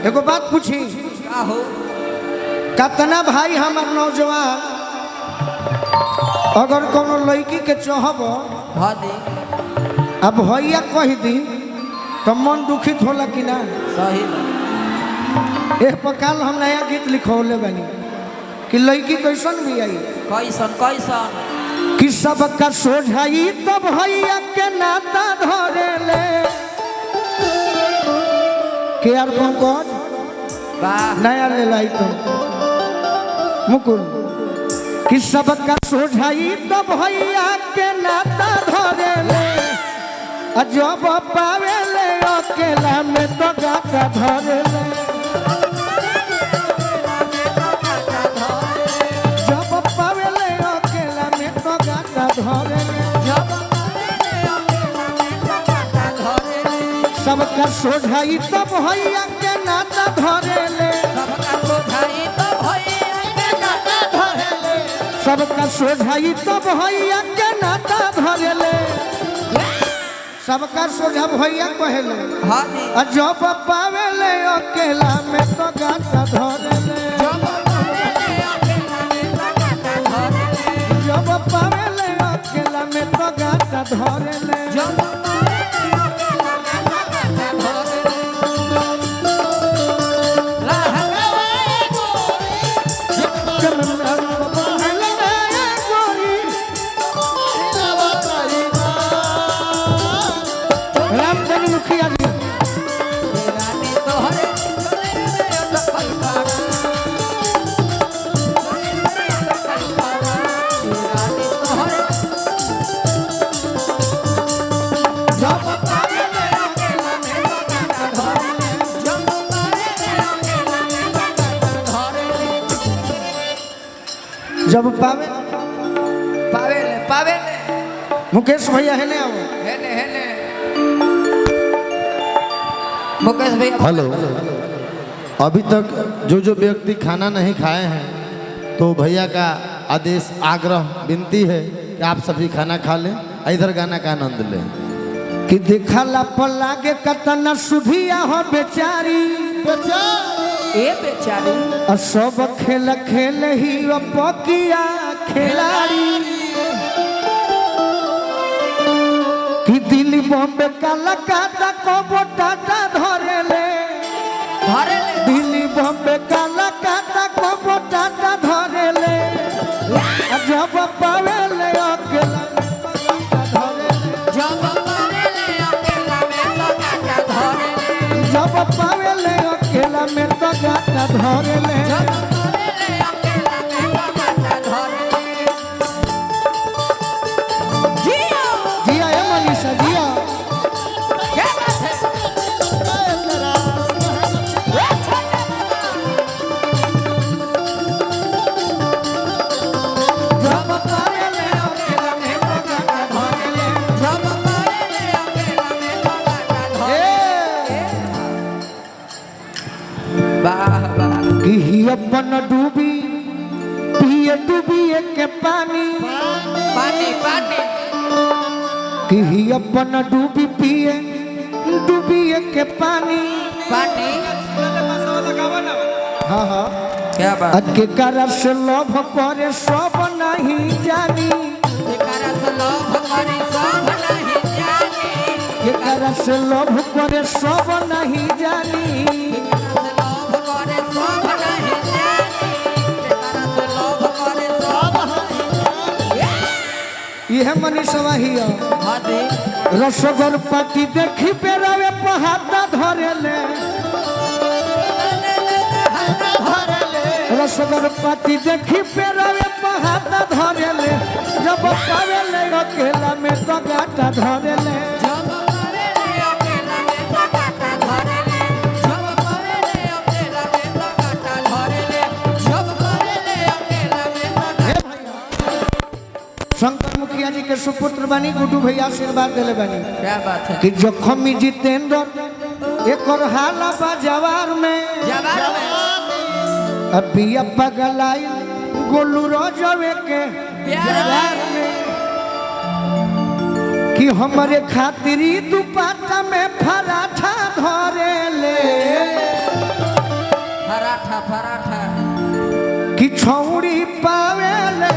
एगो बात पूछी का हो कतना भाई हमार नौजवान अगर कोनो लड़की के चाहब हाँ दे अब भैया कह दी तो मन दुखित होला कि ना। सही एह पकाल हम नया गीत लिखौले बनी कि लड़की कैसन भी आई कैसन कैसन कि सबका सोझाई तो भैया के नाता धरे ले के यार पंकज वाह नया ले लाई तो मुकुल कि सबका सोझाई तो भैया के नाता धरे ले जब पावे ले अकेला में तो गाता धरे ले जब पावे ले अकेला में तो गाता धरे ले सबका सोझाई तो भैया के नाता धरे ले सबका सोझाई तो भैया के नाता धरे ले सबका सोझाई तो भैया के नाता धरे ले सबका सोझा भैया कहले हाँ दे जब पावे ले अकेला में तो गाता धरे ले जब पावे ले अकेला में तो गाता धरे ले जब पावे पावे ले मुकेश भैया है ना वो हेले मुकेश भैया हेलो। अभी तक जो व्यक्ति खाना नहीं खाए हैं तो भैया का आदेश आग्रह विनती है कि आप सभी खाना खा लें, इधर गाना का आनंद लें। कि देखला पल्ला के कतना सुधिया हो बेचारी ए बेचारी सब खेल खेल ही पकिया खिलाड़ी कि दिल्ली बॉम्बे कलकत्ता को बोटाटा धरे ले दिल्ली बॉम्बे कलकत्ता को बोटाटा धरे ले जब पावे ले अकेला जब पावे ले अकेला में तो गाता धरे ले जब पावे ले अकेला में तो गाता धरे ले जब पावे ले अकेला में तो गाता धरे ले जियो जिया है मनीषा जिया क्या बात है जब पावे ले अकेला में तो गाता धरे ले जब पावे ले अकेला में तो गाता धरे वाह वाह कि अपन डूबी पिए डूबिए के पानी पानी पानी कि अपन डूबी पिए डूबिए के पानी पानी हाँ हाँ क्या बात अके करा से लोभ करे सब नहीं जानी एकरा से लोभ करे सब नहीं जानी के करा से लोभ करे सब नहीं जानी एकरा से लोभ करे सब नहीं जानी एकरा से लोभ करे सब नहीं जानी यह मनीषवा ही हाँ दे रसगोर पाटी देखी पेरावे पहाड़ा धरे ले रसगोर पाटी देखी पेरावे पहाड़ा धरे ले जब पावे ले अकेला में तो गाता धरे ले जब पावे ले अकेला में तो गाता धरे ले जब पावे ले अकेला में तो गाता धरे ले जब पावे ले अकेला में तो गाता शंकर मुखिया जी के सुपुत्र बनी गुड्डू भैया आशीर्वाद दिले बनी क्या बात है कि जखमी जितेंद्र एक और हाला बाजार में जवार में अभी पगलाई गोलू रोजवे के प्यार में कि हमारे खातिर दुपट्टा में पराठा धरे ले कि छौड़ी पावेले